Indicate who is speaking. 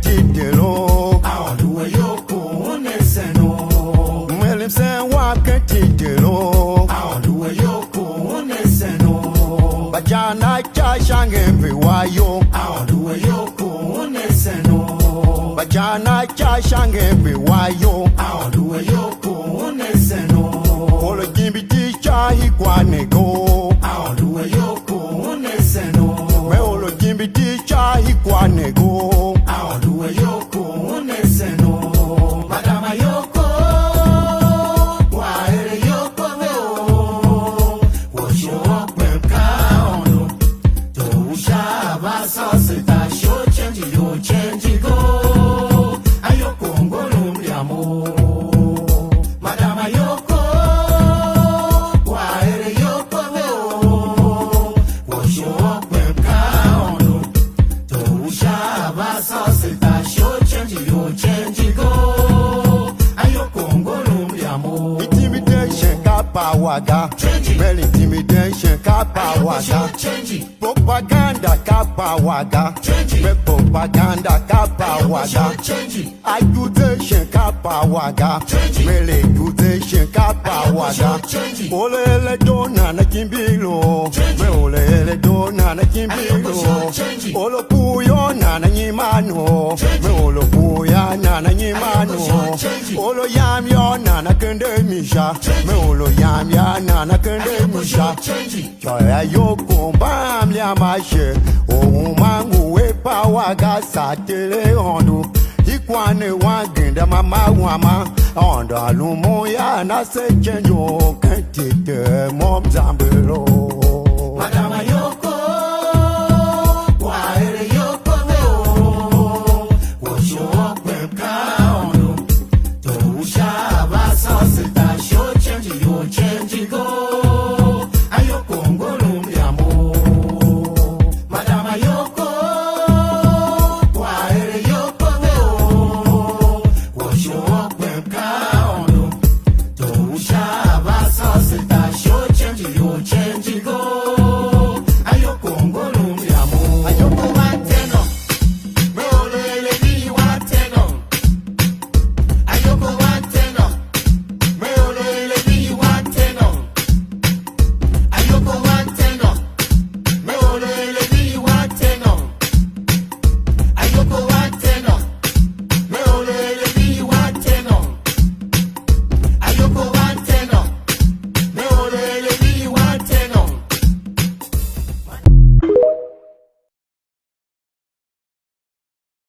Speaker 1: Kentidelo,
Speaker 2: Our do a yoko, Neseno.
Speaker 1: Melim San Wap Kentidelo,
Speaker 2: Our do a yoko, Neseno.
Speaker 1: Bajana Chashang everywhere.
Speaker 2: Our do a yoko, Neseno.
Speaker 1: Bajana Chashang everywhere.
Speaker 2: Our do a yoko, Neseno.
Speaker 1: Olo Jimmy Ticha Hikwanego.
Speaker 2: Our do a yoko, Neseno.
Speaker 1: Me olo Jimmy Ticha Hikwanego.
Speaker 2: Our do a yoko, Neseno. Madama yoko, why yoko veo? Wash your up and count. To shava sosita, show change you change go. Ayoko ngolo mdiamo. Madama yoko, why yoko veo? Wash your up and count. To shava sosita, show change you change go. Ayoko ngolo mdiamo.
Speaker 1: Intimidation Kapawaga.
Speaker 2: Change.
Speaker 1: Well, intimidation Kapawaga.
Speaker 2: Change.
Speaker 1: Propaganda Kapawaga.
Speaker 2: Change.
Speaker 1: Me propaganda Kapawaga.
Speaker 2: Change.
Speaker 1: Accusation Kapawaga.
Speaker 2: Change.
Speaker 1: Well, accusation Kapawaga.
Speaker 2: Change.
Speaker 1: Ole dona na kimbilo.
Speaker 2: Change.
Speaker 1: Me ole dona na kimbilo.
Speaker 2: Change.
Speaker 1: Olo puyo na nyimano. Me olo puya na nyimano.
Speaker 2: Change.
Speaker 1: Olo yam yo na kende misha. Me olo yam ya na kende misha.
Speaker 2: Change.
Speaker 1: Joya yoko bam ya mashe. O mangu we pawaga satele hondo. Ikwane wagenda mama wama. Onda lumo ya na se chenjo kentite mom zambelo.